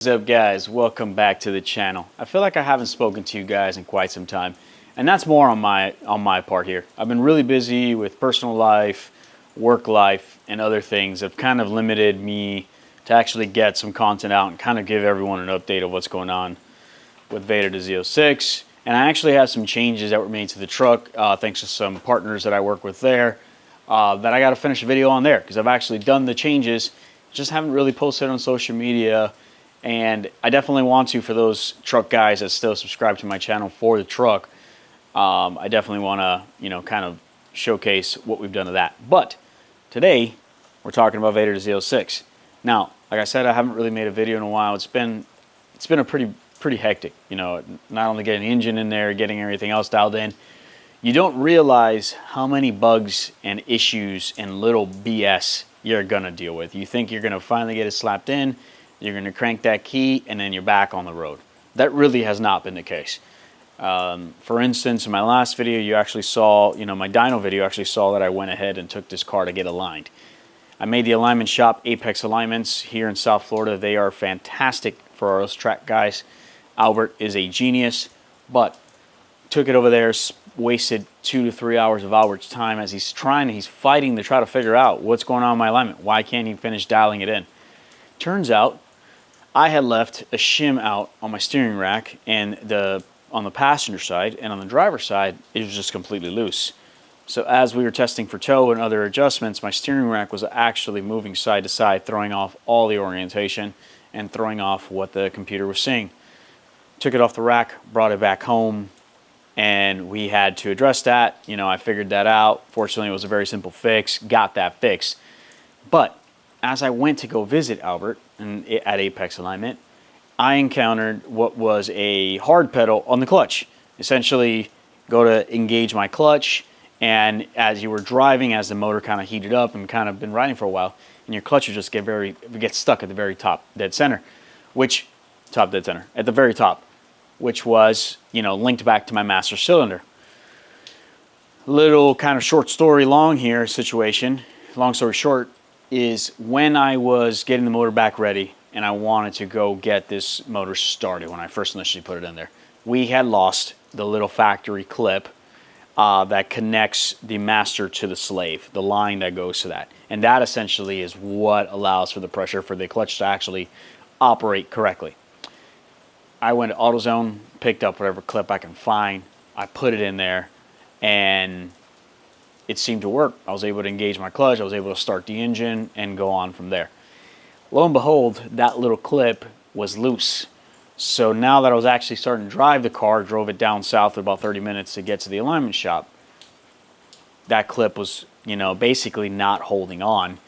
What's up, guys? Welcome back to the channel. I feel like I haven't spoken to you guys in quite some time, and that's more on my part here. I've been really busy with personal life, work life, and other things have kind of limited me to actually get some content out and kind of give everyone an update of what's going on with Vader to Z06. And I actually have some changes that were made to the truck thanks to some partners that I work with there that I got to finish a video on there because I've actually done the changes, just haven't really posted on social media. And I definitely want to, for those truck guys that still subscribe to my channel for the truck, I definitely want to, kind of showcase what we've done to that. But today, we're talking about Vader to Z06. Now, like I said, I haven't really made a video in a while. It's been a pretty hectic, not only getting the engine in there, getting everything else dialed in. You don't realize how many bugs and issues and little BS you're gonna deal with. You think you're gonna finally get it slapped in, you're going to crank that key, and then you're back on the road. That really has not been the case. For instance, in my last video, you actually saw, my dyno video actually saw that I went ahead and took this car to get aligned. I made the alignment shop, Apex Alignments, here in South Florida. They are fantastic for us track guys. Albert is a genius, but took it over there, wasted 2 to 3 hours of Albert's time as he's fighting to try to figure out what's going on with my alignment. Why can't he finish dialing it in? Turns out, I had left a shim out on my steering rack, and on the passenger side and on the driver's side, it was just completely loose. So as we were testing for tow and other adjustments, my steering rack was actually moving side to side, throwing off all the orientation and throwing off what the computer was seeing. Took it off the rack, brought it back home, and we had to address that. I figured that out. Fortunately, it was a very simple fix, got that fixed. But as I went to go visit Albert at Apex Alignment, I encountered what was a hard pedal on the clutch. Essentially, go to engage my clutch, and as you were driving, as the motor kind of heated up and kind of been riding for a while, and your clutch would just get stuck at the very top dead center, at the very top, which was linked back to my master cylinder. Little kind of short story long here situation. Long story short is when I was getting the motor back ready and I wanted to go get this motor started when I first initially put it in there, we had lost the little factory clip that connects the master to the slave, the line that goes to that. And that essentially is what allows for the pressure for the clutch to actually operate correctly. I went to AutoZone, picked up whatever clip I can find, I put it in there, and it seemed to work. I was able to engage my clutch, I was able to start the engine and go on from there. Lo and behold, that little clip was loose. So now that I was actually starting to drive the car, drove it down south for about 30 minutes to get to the alignment shop, that clip was, basically not holding on.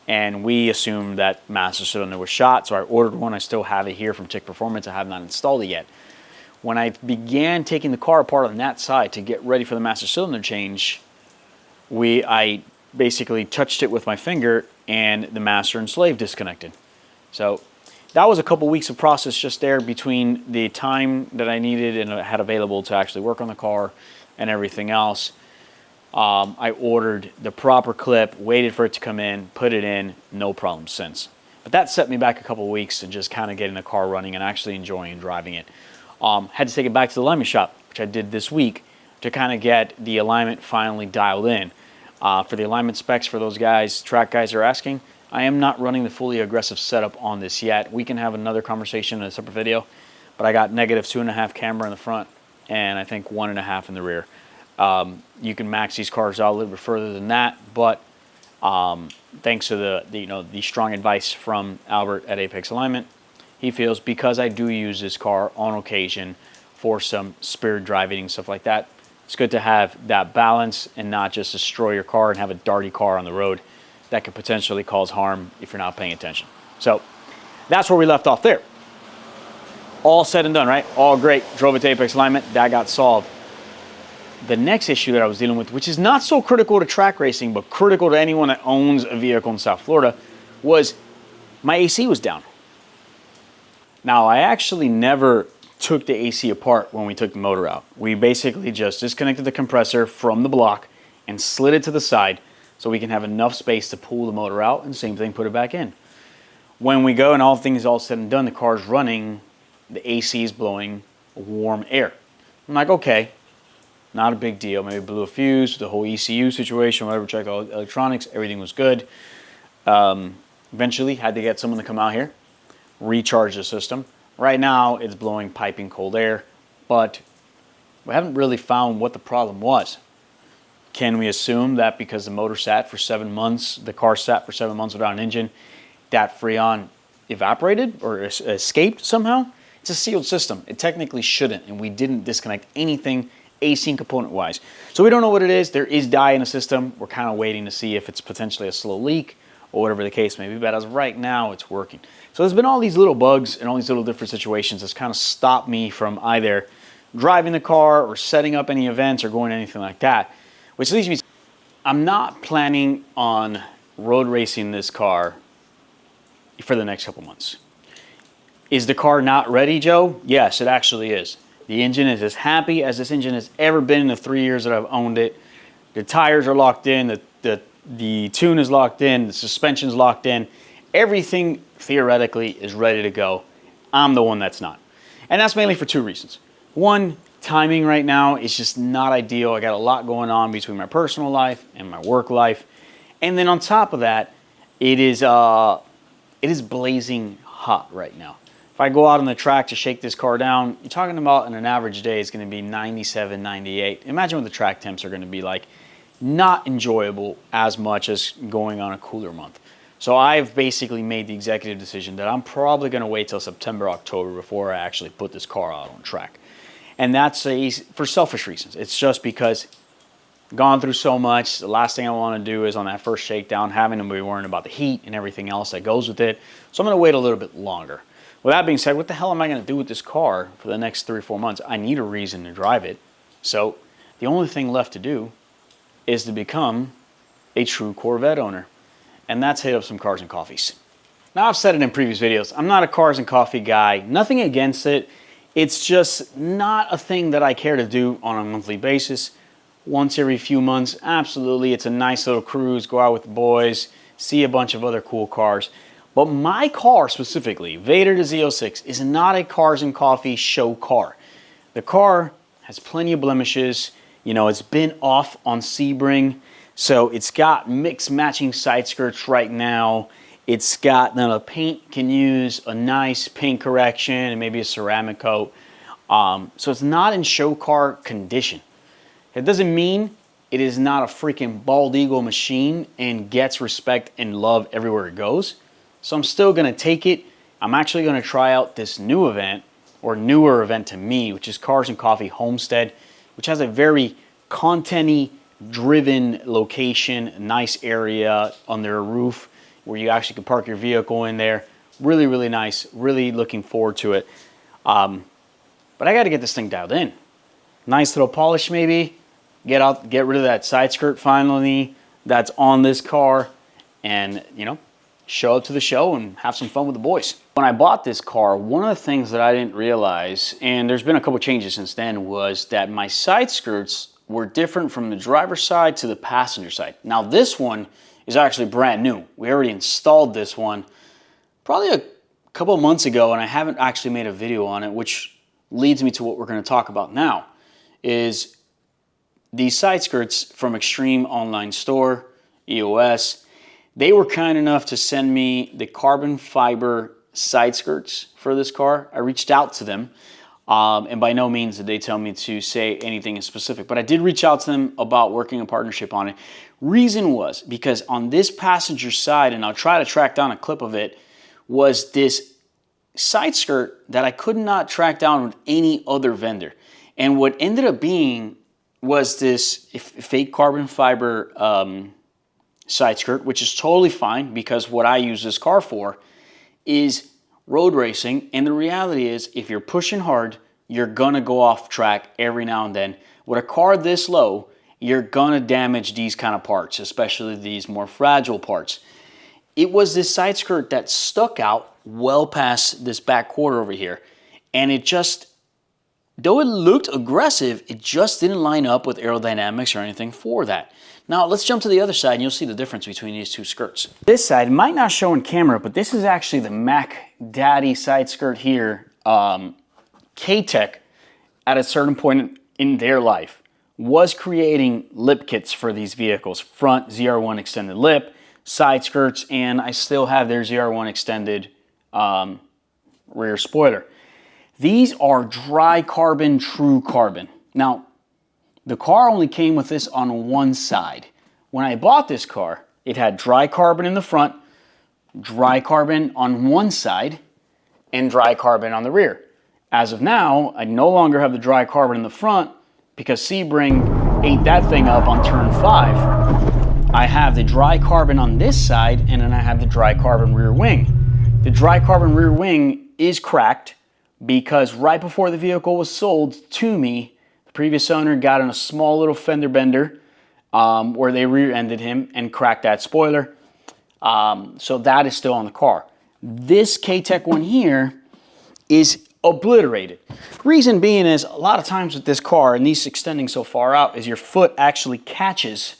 And we assumed that master cylinder was shot, so I ordered one. I still have it here from Tick Performance. I have not installed it yet. When I began taking the car apart on that side to get ready for the master cylinder change, I basically touched it with my finger and the master and slave disconnected. So that was a couple weeks of process just there between the time that I needed and had available to actually work on the car and everything else. I ordered the proper clip, waited for it to come in, put it in, no problem since. But that set me back a couple weeks and just kind of getting the car running and actually enjoying driving it. Had to take it back to the alignment shop, which I did this week, to kind of get the alignment finally dialed in. For the alignment specs, for those guys, track guys are asking, I am not running the fully aggressive setup on this yet. We can have another conversation in a separate video, but I got -2.5 camera in the front and I think 1.5 in the rear. You can max these cars out a little bit further than that, but thanks to the strong advice from Albert at Apex Alignment, he feels because I do use this car on occasion for some spirit driving and stuff like that, it's good to have that balance and not just destroy your car and have a darty car on the road that could potentially cause harm if you're not paying attention. So that's where we left off there. All said and done, right? All great. Drove it to Apex Alignment. That got solved. The next issue that I was dealing with, which is not so critical to track racing, but critical to anyone that owns a vehicle in South Florida, was my AC was down. Now, I actually never took the AC apart when we took the motor out. We basically just disconnected the compressor from the block and slid it to the side so we can have enough space to pull the motor out, and same thing, put it back in. When we go and all things all said and done, the car's running, the AC is blowing warm air. I'm like, okay, not a big deal. Maybe blew a fuse, the whole ECU situation, whatever, checked all electronics, everything was good. Eventually had to get someone to come out here, recharge the system. Right now it's blowing piping cold air, but we haven't really found what the problem was. Can we assume that because the motor sat for 7 months, the car sat for 7 months without an engine, that Freon evaporated or escaped somehow? It's a sealed system. It technically shouldn't, and we didn't disconnect anything AC component-wise. So we don't know what it is. There is dye in the system. We're kind of waiting to see if it's potentially a slow leak or whatever the case may be, but as of right now, it's working. So there's been all these little bugs and all these little different situations that's kind of stopped me from either driving the car or setting up any events or going anything like that, which leads me to, I'm not planning on road racing this car for the next couple months. Is the car not ready, Joe? Yes, it actually is. The engine is as happy as this engine has ever been in the 3 years that I've owned it. The tires are locked in, the tune is locked in, the suspension's locked in. Everything theoretically is ready to go. I'm the one that's not. And that's mainly for two reasons. One, timing right now is just not ideal. I got a lot going on between my personal life and my work life. And then on top of that, it is blazing hot right now. If I go out on the track to shake this car down, you're talking about in an average day it's going to be 97, 98. Imagine what the track temps are going to be like. Not enjoyable as much as going on a cooler month. So I've basically made the executive decision that I'm probably going to wait till September, October before I actually put this car out on track. And that's for selfish reasons. It's just because I've gone through so much. The last thing I want to do is on that first shakedown having to be worrying about the heat and everything else that goes with it. So I'm going to wait a little bit longer. With that being said, what the hell am I going to do with this car for the next 3 or 4 months? I need a reason to drive it. So the only thing left to do is to become a true Corvette owner. And that's hit up some cars and coffees. Now, I've said it in previous videos, I'm not a cars and coffee guy. Nothing against it. It's just not a thing that I care to do on a monthly basis. Once every few months, absolutely. It's a nice little cruise, go out with the boys, see a bunch of other cool cars. But my car specifically, Vader the Z06, is not a cars and coffee show car. The car has plenty of blemishes. You know, it's been off on Sebring, so it's got mixed matching side skirts right now. It's got, now the paint can use a nice paint correction and maybe a ceramic coat. So it's not in show car condition. It doesn't mean it is not a freaking bald eagle machine and gets respect and love everywhere it goes. So I'm still going to take it. I'm actually going to try out this new event, or newer event to me, which is Cars and Coffee Homestead, which has a very content-y driven location, nice area under a roof where you actually can park your vehicle in there. Really, really nice. Really looking forward to it. But I got to get this thing dialed in. Nice little polish maybe. Get rid of that side skirt finally that's on this car, and you know, show up to the show and have some fun with the boys. When I bought this car, one of the things that I didn't realize, and there's been a couple changes since then, was that my side skirts were different from the driver's side to the passenger side. Now this one is actually brand new. We already installed this one probably a couple of months ago, and I haven't actually made a video on it, which leads me to what we're going to talk about now, is these side skirts from Extreme Online Store, EOS. They were kind enough to send me the carbon fiber side skirts for this car. I reached out to them, and by no means did they tell me to say anything in specific, but I did reach out to them about working a partnership on it. Reason was because on this passenger side, and I'll try to track down a clip of it, was this side skirt that I could not track down with any other vendor. And what ended up being was this fake carbon fiber side skirt, which is totally fine because what I use this car for is road racing. And the reality is, if you're pushing hard, you're gonna go off track every now and then. With a car this low, you're gonna damage these kind of parts, especially these more fragile parts. It was this side skirt that stuck out well past this back quarter over here, and it just Though it looked aggressive, it just didn't line up with aerodynamics or anything for that. Now let's jump to the other side and you'll see the difference between these two skirts. This side might not show in camera, but this is actually the Mac Daddy side skirt here. K-Tech, at a certain point in their life, was creating lip kits for these vehicles. Front ZR1 extended lip, side skirts, and I still have their ZR1 extended rear spoiler. These are dry carbon, true carbon. Now, the car only came with this on one side. When I bought this car, it had dry carbon in the front, dry carbon on one side, and dry carbon on the rear. As of now, I no longer have the dry carbon in the front because Sebring ate that thing up on turn 5. I have the dry carbon on this side, and then I have the dry carbon rear wing. The dry carbon rear wing is cracked because right before the vehicle was sold to me, the previous owner got in a small little fender bender where they rear-ended him and cracked that spoiler. So that is still on the car. This K-Tech one here is obliterated. Reason being is a lot of times with this car, and these extending so far out, is your foot actually catches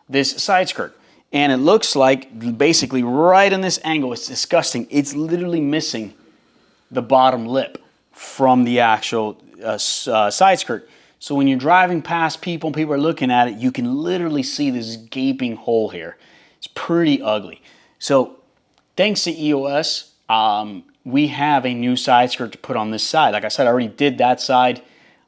this side skirt. And it looks like basically right in this angle, it's disgusting. It's literally missing the bottom lip from the actual side skirt. So when you're driving past people and people are looking at it, you can literally see this gaping hole here. It's pretty ugly. So thanks to EOS, we have a new side skirt to put on this side. Like I said, I already did that side.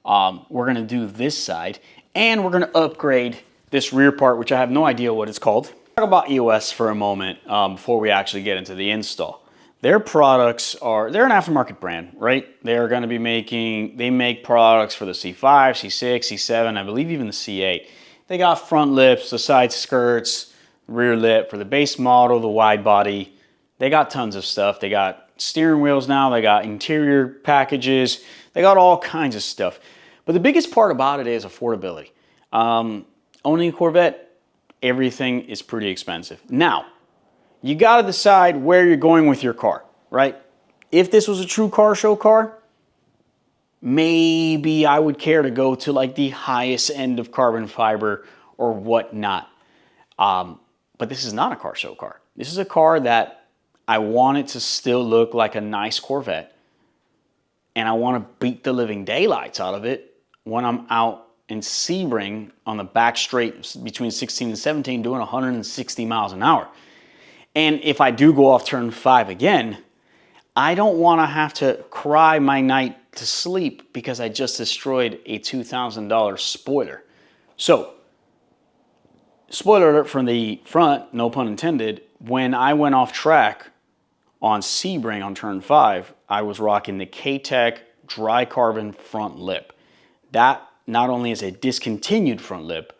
We're gonna do this side, and we're gonna upgrade this rear part, which I have no idea what it's called. Talk about EOS for a moment before we actually get into the install. Their products they're an aftermarket brand, right? They're gonna be they make products for the C5, C6, C7, I believe even the C8. They got front lips, the side skirts, rear lip for the base model, the wide body. They got tons of stuff. They got steering wheels now, they got interior packages, they got all kinds of stuff. But the biggest part about it is affordability. Owning a Corvette, everything is pretty expensive. Now, you gotta decide where you're going with your car, right? If this was a true car show car, maybe I would care to go to like the highest end of carbon fiber or whatnot. But this is not a car show car. This is a car that I want it to still look like a nice Corvette, and I want to beat the living daylights out of it when I'm out in Sebring on the back straight between 16 and 17 doing 160 miles an hour. And if I do go off turn 5 again, I don't want to have to cry my night to sleep because I just destroyed a $2,000 spoiler. So, spoiler alert from the front, no pun intended, when I went off track on Sebring on turn 5, I was rocking the K-Tech dry carbon front lip. That not only is a discontinued front lip,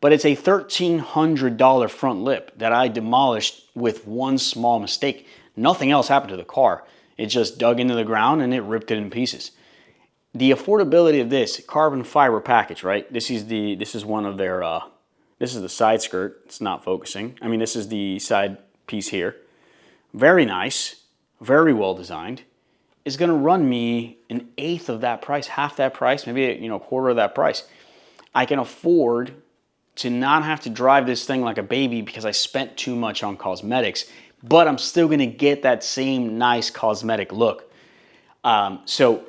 but it's a $1,300 front lip that I demolished with one small mistake. Nothing else happened to the car. It just dug into the ground and it ripped it in pieces. The affordability of this carbon fiber package, right? This is one of their this is the side skirt. It's not focusing. I mean, this is the side piece here. Very nice, very well designed. Is going to run me an eighth of that price, half that price, maybe a quarter of that price. I can afford to not have to drive this thing like a baby because I spent too much on cosmetics, but I'm still going to get that same nice cosmetic look. So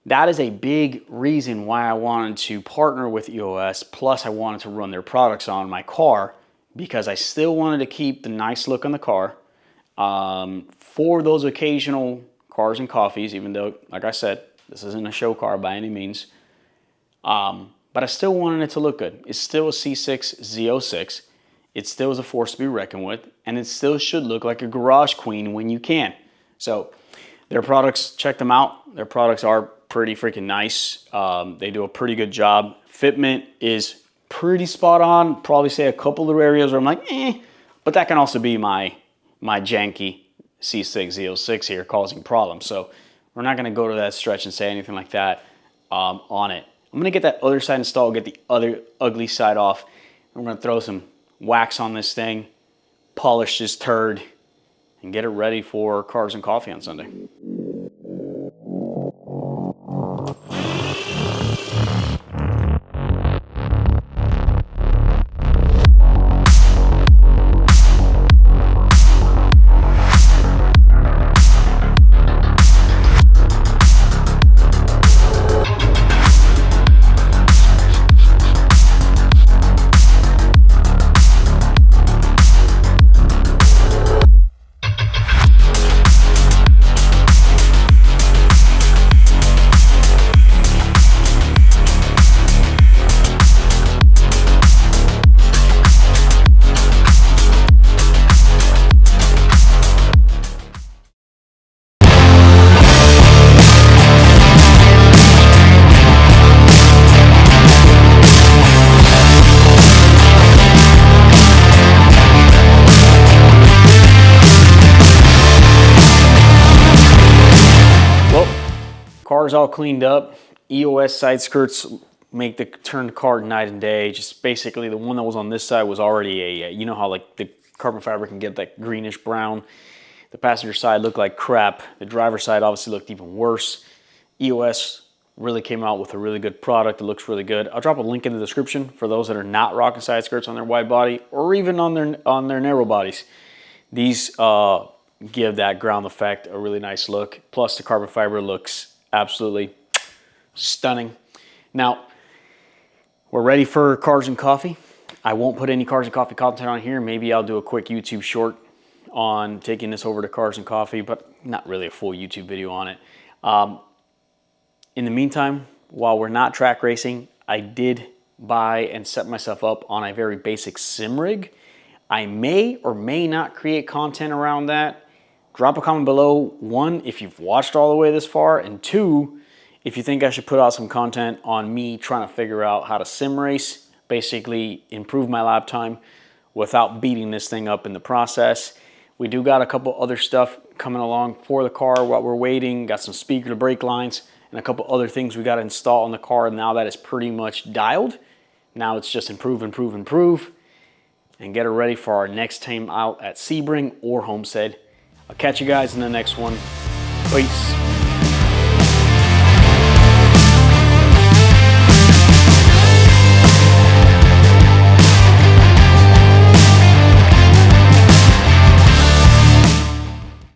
that is a big reason why I wanted to partner with EOS, plus I wanted to run their products on my car because I still wanted to keep the nice look on the car for those occasional cars and coffees, even though, like I said, this isn't a show car by any means. But I still wanted it to look good. It's still a C6 Z06. It still is a force to be reckoned with, and it still should look like a garage queen when you can. So their products, check them out. Their products are pretty freaking nice. They do a pretty good job. Fitment is pretty spot on. Probably say a couple of areas where I'm like, but that can also be my janky C6 Z06 here causing problems. So we're not gonna go to that stretch and say anything like that on it. I'm gonna get that other side installed, get the other ugly side off. I'm gonna throw some wax on this thing, polish this turd, and get it ready for Cars and Coffee on Sunday. Car's all cleaned up. EOS side skirts make the turn the car night and day. Just basically the one that was on this side was already a, you know how like the carbon fiber can get that greenish brown. The passenger side looked like crap. The driver's side obviously looked even worse. EOS really came out with a really good product. It looks really good. I'll drop a link in the description for those that are not rocking side skirts on their wide body or even on their narrow bodies. These give that ground effect a really nice look. Plus the carbon fiber looks absolutely stunning. Now, we're ready for Cars and Coffee. I won't put any Cars and Coffee content on here. Maybe I'll do a quick YouTube short on taking this over to Cars and Coffee, but not really a full YouTube video on it. In the meantime, while we're not track racing, I did buy and set myself up on a very basic sim rig. I may or may not create content around that. Drop a comment below, one, if you've watched all the way this far, and two, if you think I should put out some content on me trying to figure out how to sim race, basically improve my lap time without beating this thing up in the process. We do got a couple other stuff coming along for the car while we're waiting. Got some speaker to brake lines and a couple other things we got to install on the car now that it's pretty much dialed. Now it's just improve, improve, improve, and get her ready for our next time out at Sebring or Homestead. I'll catch you guys in the next one. Peace.